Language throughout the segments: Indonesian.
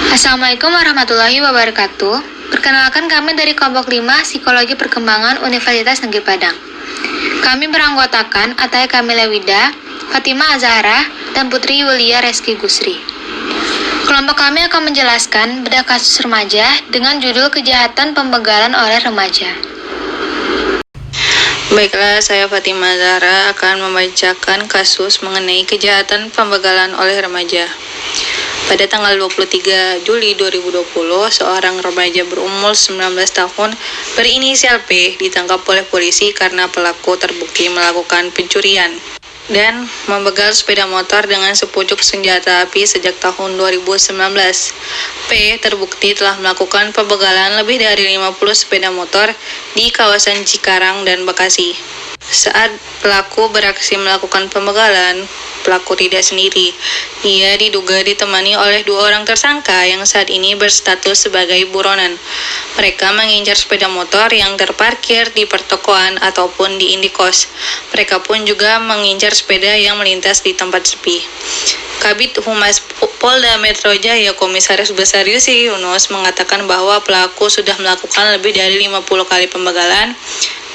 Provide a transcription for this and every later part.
Assalamualaikum warahmatullahi wabarakatuh. Perkenalkan, kami dari kelompok 5 Psikologi Perkembangan Universitas Negeri Padang. Kami beranggotakan Ataya Kamila Wida, Fatima Azahra, dan Putri Yulia Reski Gusri. Kelompok kami akan menjelaskan bedah kasus remaja dengan judul Kejahatan Pembegalan oleh Remaja. Baiklah, saya Fatima Azahra akan membacakan kasus mengenai kejahatan pembegalan oleh remaja. Pada tanggal 23 Juli 2020, seorang remaja berumur 19 tahun berinisial P ditangkap oleh polisi karena pelaku terbukti melakukan pencurian dan membegal sepeda motor dengan sepucuk senjata api sejak tahun 2019. P terbukti telah melakukan pembegalan lebih dari 50 sepeda motor di kawasan Cikarang dan Bekasi. Saat pelaku beraksi melakukan pembegalan, pelaku tidak sendiri. Ia diduga ditemani oleh 2 orang tersangka yang saat ini berstatus sebagai buronan. Mereka mengincar sepeda motor yang terparkir di pertokoan ataupun di indikos. Mereka pun juga mengincar sepeda yang melintas di tempat sepi. Kabid Humas Polda Metro Jaya Komisaris Besar Yusri Yunus mengatakan bahwa pelaku sudah melakukan lebih dari 50 kali pembegalan.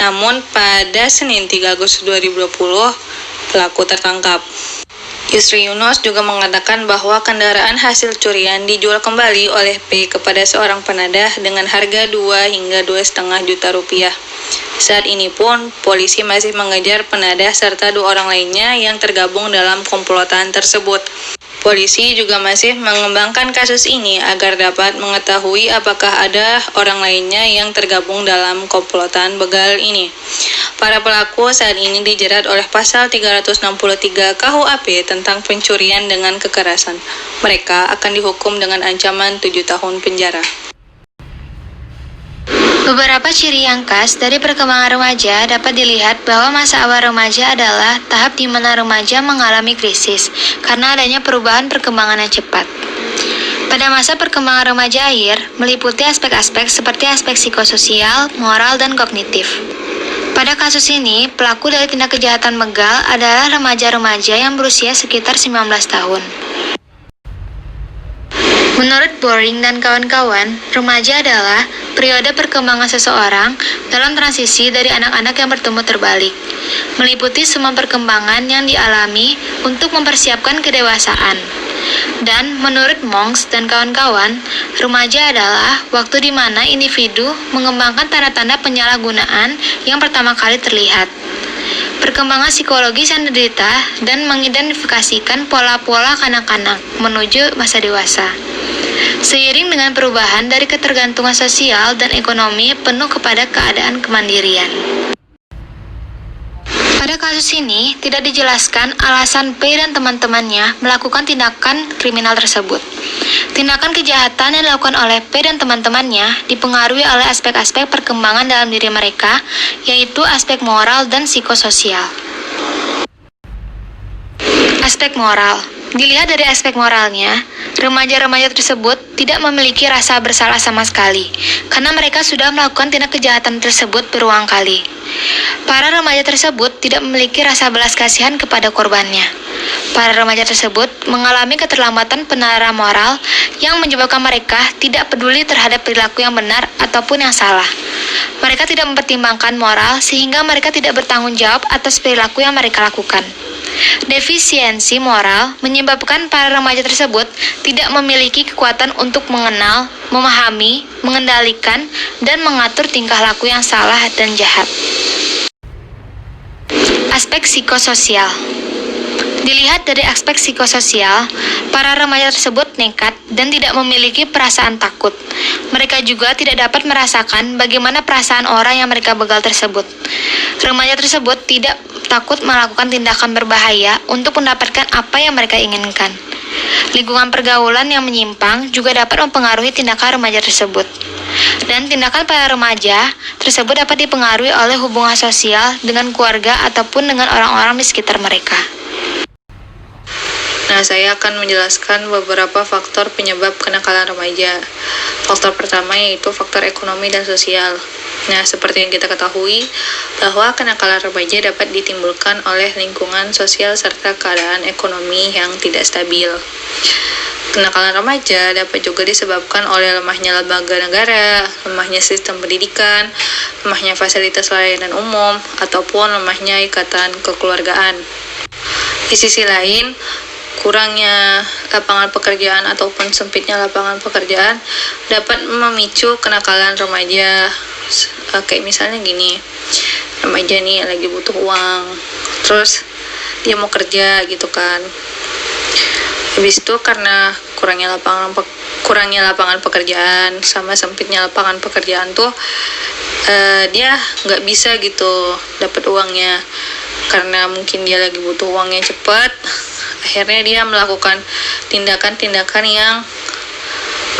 Namun pada Senin 3 Agustus 2020, pelaku tertangkap. Yusri Yunus juga mengatakan bahwa kendaraan hasil curian dijual kembali oleh P kepada seorang penadah dengan harga 2 hingga 2,5 juta rupiah. Saat ini pun, polisi masih mengejar penadah serta 2 orang lainnya yang tergabung dalam komplotan tersebut. Polisi juga masih mengembangkan kasus ini agar dapat mengetahui apakah ada orang lainnya yang tergabung dalam komplotan begal ini. Para pelaku saat ini dijerat oleh pasal 363 KUHP tentang pencurian dengan kekerasan. Mereka akan dihukum dengan ancaman 7 tahun penjara. Beberapa ciri yang khas dari perkembangan remaja dapat dilihat bahwa masa awal remaja adalah tahap di mana remaja mengalami krisis karena adanya perubahan perkembangan yang cepat. Pada masa perkembangan remaja akhir, meliputi aspek-aspek seperti aspek psikososial, moral, dan kognitif. Pada kasus ini, pelaku dari tindak kejahatan begal adalah remaja-remaja yang berusia sekitar 19 tahun. Menurut Boring dan kawan-kawan, remaja adalah periode perkembangan seseorang dalam transisi dari anak-anak yang bertumbuh terbalik, meliputi semua perkembangan yang dialami untuk mempersiapkan kedewasaan. Dan menurut Monks dan kawan-kawan, remaja adalah waktu di mana individu mengembangkan tanda-tanda penyalahgunaan yang pertama kali terlihat, perkembangan psikologis yang diderita, dan mengidentifikasikan pola-pola kanak-kanak menuju masa dewasa. Seiring dengan perubahan dari ketergantungan sosial dan ekonomi penuh kepada keadaan kemandirian. Pada kasus ini, tidak dijelaskan alasan P dan teman-temannya melakukan tindakan kriminal tersebut. Tindakan kejahatan yang dilakukan oleh P dan teman-temannya dipengaruhi oleh aspek-aspek perkembangan dalam diri mereka, yaitu aspek moral dan psikososial. Aspek moral. Dilihat dari aspek moralnya, remaja-remaja tersebut tidak memiliki rasa bersalah sama sekali, karena mereka sudah melakukan tindak kejahatan tersebut berulang kali. Para remaja tersebut tidak memiliki rasa belas kasihan kepada korbannya. Para remaja tersebut mengalami keterlambatan penerapan moral yang menyebabkan mereka tidak peduli terhadap perilaku yang benar ataupun yang salah. Mereka tidak mempertimbangkan moral sehingga mereka tidak bertanggung jawab atas perilaku yang mereka lakukan. Defisiensi moral menyebabkan para remaja tersebut tidak memiliki kekuatan untuk mengenal, memahami, mengendalikan, dan mengatur tingkah laku yang salah dan jahat. Aspek psikososial. Dilihat dari aspek psikososial, para remaja tersebut nekat dan tidak memiliki perasaan takut. Mereka juga tidak dapat merasakan bagaimana perasaan orang yang mereka begal tersebut. Remaja tersebut tidak takut melakukan tindakan berbahaya untuk mendapatkan apa yang mereka inginkan. Lingkungan pergaulan yang menyimpang juga dapat mempengaruhi tindakan remaja tersebut. Dan tindakan para remaja tersebut dapat dipengaruhi oleh hubungan sosial dengan keluarga ataupun dengan orang-orang di sekitar mereka. Nah, saya akan menjelaskan beberapa faktor penyebab kenakalan remaja. Faktor pertama yaitu faktor ekonomi dan sosial. Nah, seperti yang kita ketahui, bahwa kenakalan remaja dapat ditimbulkan oleh lingkungan sosial serta keadaan ekonomi yang tidak stabil. Kenakalan remaja dapat juga disebabkan oleh lemahnya lembaga negara, lemahnya sistem pendidikan, lemahnya fasilitas layanan umum, ataupun lemahnya ikatan kekeluargaan. Di sisi lain, kurangnya lapangan pekerjaan ataupun sempitnya lapangan pekerjaan dapat memicu kenakalan remaja. Kayak misalnya gini, remaja nih lagi butuh uang, terus dia mau kerja gitu kan. Habis itu karena kurangnya lapangan pekerjaan sama sempitnya lapangan pekerjaan tuh dia nggak bisa gitu dapat uangnya, karena mungkin dia lagi butuh uangnya cepat. Akhirnya dia melakukan tindakan-tindakan yang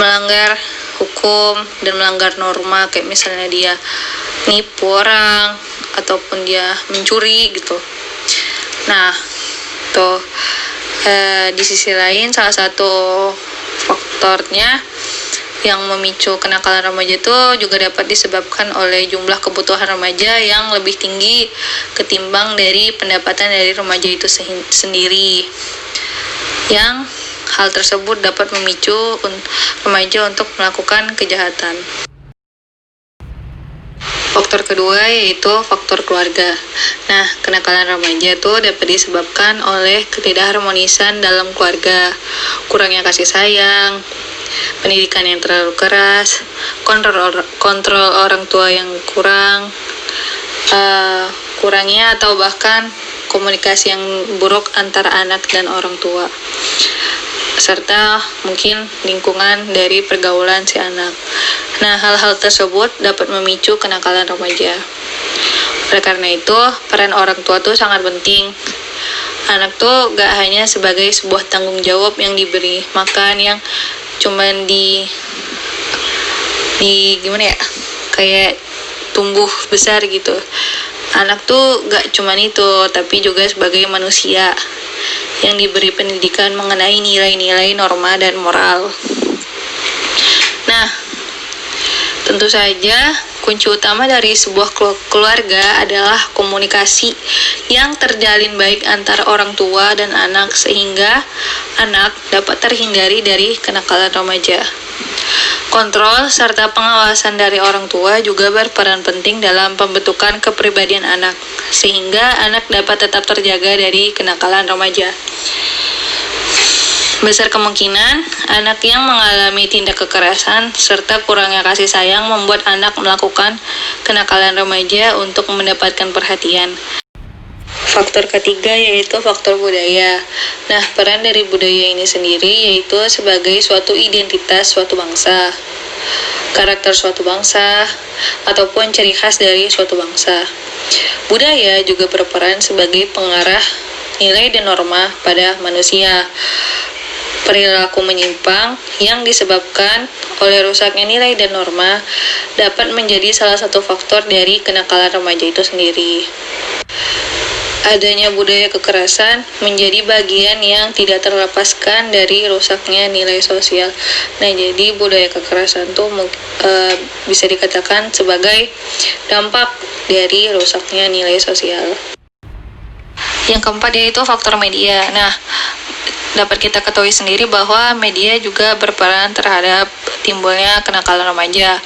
melanggar hukum dan melanggar norma, kayak misalnya dia nipu orang ataupun dia mencuri gitu. Nah, tuh di sisi lain salah satu faktornya yang memicu kenakalan remaja itu juga dapat disebabkan oleh jumlah kebutuhan remaja yang lebih tinggi ketimbang dari pendapatan dari remaja itu sendiri. Yang hal tersebut dapat memicu remaja untuk melakukan kejahatan. Faktor kedua yaitu faktor keluarga. Nah, kenakalan remaja itu dapat disebabkan oleh ketidakharmonisan dalam keluarga, kurangnya kasih sayang, pendidikan yang terlalu keras, kontrol orang tua yang kurangnya atau bahkan komunikasi yang buruk antara anak dan orang tua, serta mungkin lingkungan dari pergaulan si anak. Nah, hal-hal tersebut dapat memicu kenakalan remaja. Oleh karena itu, peran orang tua tuh sangat penting. Anak tuh gak hanya sebagai sebuah tanggung jawab yang diberi makan yang cuman di gimana ya, kayak tumbuh besar gitu. Anak tuh gak cuman itu, tapi juga sebagai manusia yang diberi pendidikan mengenai nilai-nilai norma dan moral. Nah, tentu saja kunci utama dari sebuah keluarga adalah komunikasi yang terjalin baik antara orang tua dan anak, sehingga anak dapat terhindari dari kenakalan remaja. Kontrol serta pengawasan dari orang tua juga berperan penting dalam pembentukan kepribadian anak, sehingga anak dapat tetap terjaga dari kenakalan remaja. Besar kemungkinan anak yang mengalami tindak kekerasan serta kurangnya kasih sayang membuat anak melakukan kenakalan remaja untuk mendapatkan perhatian. Faktor ketiga yaitu faktor budaya. Nah, peran dari budaya ini sendiri yaitu sebagai suatu identitas suatu bangsa, karakter suatu bangsa, ataupun ciri khas dari suatu bangsa. Budaya juga berperan sebagai pengarah nilai dan norma pada manusia. Perilaku menyimpang yang disebabkan oleh rusaknya nilai dan norma dapat menjadi salah satu faktor dari kenakalan remaja itu sendiri. Adanya budaya kekerasan menjadi bagian yang tidak terlepaskan dari rusaknya nilai sosial. Nah, jadi budaya kekerasan itu bisa dikatakan sebagai dampak dari rusaknya nilai sosial. Yang keempat yaitu faktor media. Nah, dapat kita ketahui sendiri bahwa media juga berperan terhadap timbulnya kenakalan remaja.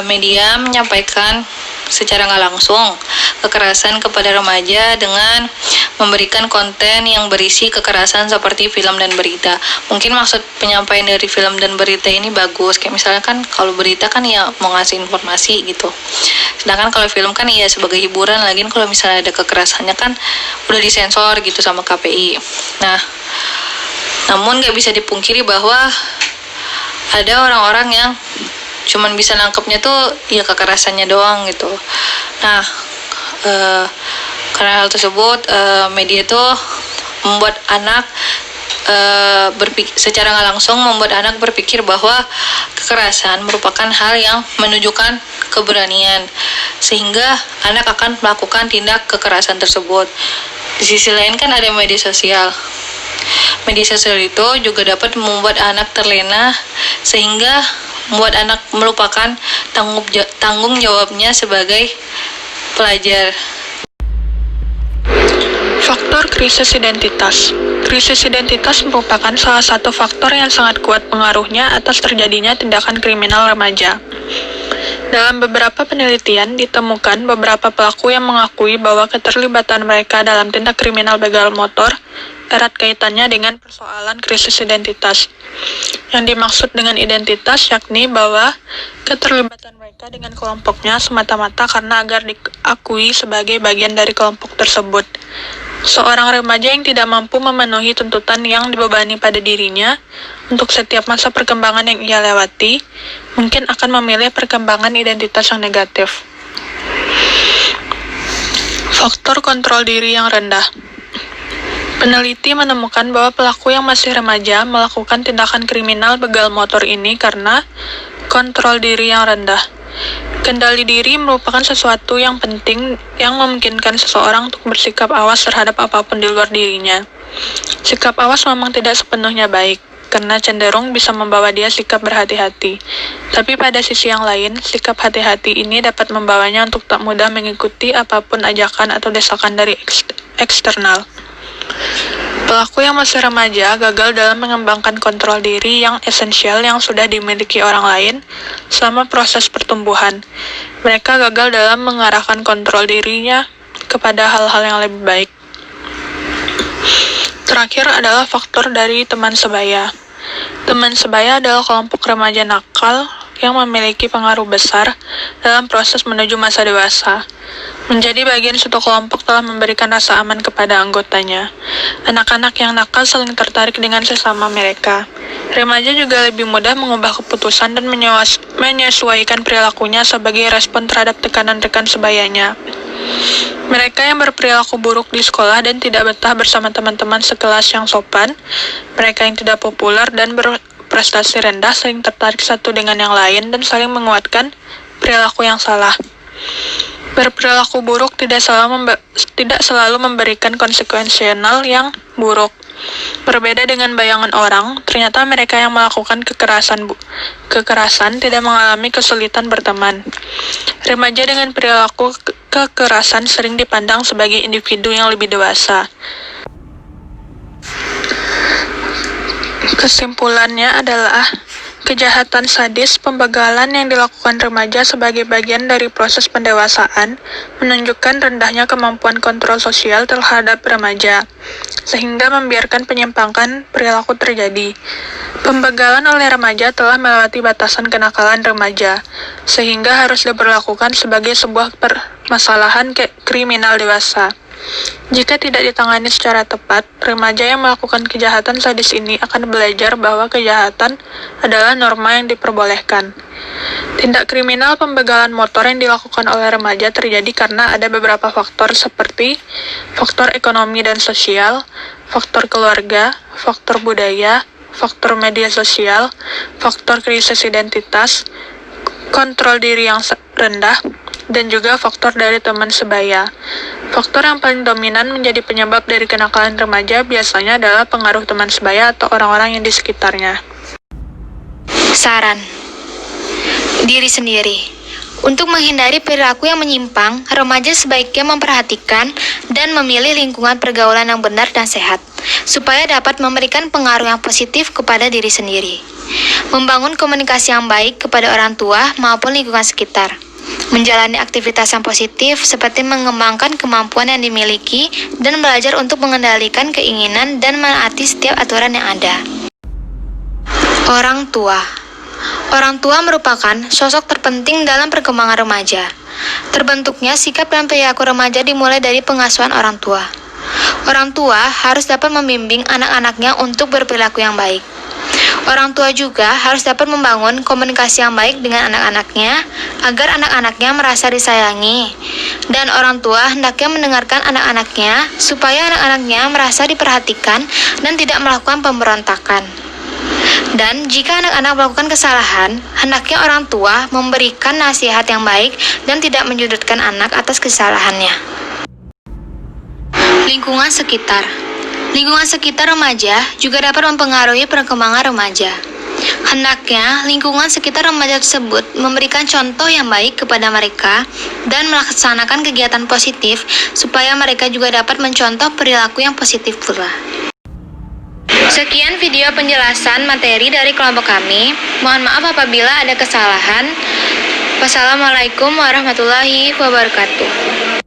Media menyampaikan secara nggak langsung kekerasan kepada remaja dengan memberikan konten yang berisi kekerasan seperti film dan berita. Mungkin maksud penyampaian dari film dan berita ini bagus, kayak misalnya kan kalau berita kan ya mau ngasih informasi gitu, sedangkan kalau film kan ya sebagai hiburan. Lagian kalau misalnya ada kekerasannya kan udah disensor gitu sama KPI. Nah, namun gak bisa dipungkiri bahwa ada orang-orang yang cuman bisa nangkepnya tuh ya kekerasannya doang gitu. Nah, karena hal tersebut media tuh membuat anak secara nggak langsung membuat anak berpikir bahwa kekerasan merupakan hal yang menunjukkan keberanian, sehingga anak akan melakukan tindak kekerasan tersebut. Di sisi lain kan ada media sosial. Media sosial itu juga dapat membuat anak terlena, sehingga membuat anak melupakan tanggung jawabnya sebagai pelajar. Faktor krisis identitas. Krisis identitas merupakan salah satu faktor yang sangat kuat pengaruhnya atas terjadinya tindakan kriminal remaja. Dalam beberapa penelitian, ditemukan beberapa pelaku yang mengakui bahwa keterlibatan mereka dalam tindak kriminal begal motor erat kaitannya dengan persoalan krisis identitas. Yang dimaksud dengan identitas yakni bahwa keterlibatan mereka dengan kelompoknya semata-mata karena agar diakui sebagai bagian dari kelompok tersebut. Seorang remaja yang tidak mampu memenuhi tuntutan yang dibebani pada dirinya untuk setiap masa perkembangan yang ia lewati, mungkin akan memilih perkembangan identitas yang negatif. Faktor kontrol diri yang rendah. Peneliti menemukan bahwa pelaku yang masih remaja melakukan tindakan kriminal begal motor ini karena kontrol diri yang rendah. Kendali diri merupakan sesuatu yang penting yang memungkinkan seseorang untuk bersikap awas terhadap apapun di luar dirinya. Sikap awas memang tidak sepenuhnya baik, karena cenderung bisa membawa dia sikap berhati-hati. Tapi pada sisi yang lain, sikap hati-hati ini dapat membawanya untuk tak mudah mengikuti apapun ajakan atau desakan dari eksternal. Pelaku yang masih remaja gagal dalam mengembangkan kontrol diri yang esensial yang sudah dimiliki orang lain selama proses pertumbuhan. Mereka gagal dalam mengarahkan kontrol dirinya kepada hal-hal yang lebih baik. Terakhir adalah faktor dari teman sebaya. Teman sebaya adalah kelompok remaja nakal yang memiliki pengaruh besar dalam proses menuju masa dewasa. Menjadi bagian suatu kelompok telah memberikan rasa aman kepada anggotanya. Anak-anak yang nakal saling tertarik dengan sesama mereka. Remaja juga lebih mudah mengubah keputusan dan menyesuaikan perilakunya sebagai respon terhadap tekanan rekan sebayanya. Mereka yang berperilaku buruk di sekolah dan tidak betah bersama teman-teman sekelas yang sopan, mereka yang tidak populer dan berprestasi rendah sering tertarik satu dengan yang lain dan saling menguatkan perilaku yang salah. Berperilaku buruk tidak selalu memberikan konsekuensial yang buruk. Berbeda dengan bayangan orang, ternyata mereka yang melakukan kekerasan tidak mengalami kesulitan berteman. Remaja dengan perilaku kekerasan sering dipandang sebagai individu yang lebih dewasa. Kesimpulannya adalah kejahatan sadis pembegalan yang dilakukan remaja sebagai bagian dari proses pendewasaan menunjukkan rendahnya kemampuan kontrol sosial terhadap remaja, sehingga membiarkan penyimpangan perilaku terjadi. Pembegalan oleh remaja telah melewati batasan kenakalan remaja, sehingga harus diberlakukan sebagai sebuah permasalahan kriminal dewasa. Jika tidak ditangani secara tepat, remaja yang melakukan kejahatan sadis ini akan belajar bahwa kejahatan adalah norma yang diperbolehkan. Tindak kriminal pembegalan motor yang dilakukan oleh remaja terjadi karena ada beberapa faktor seperti faktor ekonomi dan sosial, faktor keluarga, faktor budaya, faktor media sosial, faktor krisis identitas, kontrol diri yang rendah, dan juga faktor dari teman sebaya. Faktor yang paling dominan menjadi penyebab dari kenakalan remaja biasanya adalah pengaruh teman sebaya atau orang-orang yang di sekitarnya. Saran. Diri sendiri. Untuk menghindari perilaku yang menyimpang, remaja sebaiknya memperhatikan dan memilih lingkungan pergaulan yang benar dan sehat, supaya dapat memberikan pengaruh yang positif kepada diri sendiri. Membangun komunikasi yang baik kepada orang tua maupun lingkungan sekitar. Menjalani aktivitas yang positif seperti mengembangkan kemampuan yang dimiliki dan belajar untuk mengendalikan keinginan dan menaati setiap aturan yang ada. Orang tua. Orang tua merupakan sosok terpenting dalam perkembangan remaja. Terbentuknya sikap dan perilaku remaja dimulai dari pengasuhan orang tua. Orang tua harus dapat membimbing anak-anaknya untuk berperilaku yang baik. Orang tua juga harus dapat membangun komunikasi yang baik dengan anak-anaknya agar anak-anaknya merasa disayangi. Dan orang tua hendaknya mendengarkan anak-anaknya supaya anak-anaknya merasa diperhatikan dan tidak melakukan pemberontakan. Dan jika anak-anak melakukan kesalahan, hendaknya orang tua memberikan nasihat yang baik dan tidak menyudutkan anak atas kesalahannya. Lingkungan sekitar. Lingkungan sekitar remaja juga dapat mempengaruhi perkembangan remaja. Hendaknya lingkungan sekitar remaja tersebut memberikan contoh yang baik kepada mereka dan melaksanakan kegiatan positif supaya mereka juga dapat mencontoh perilaku yang positif pula. Sekian video penjelasan materi dari kelompok kami. Mohon maaf apabila ada kesalahan. Wassalamualaikum warahmatullahi wabarakatuh.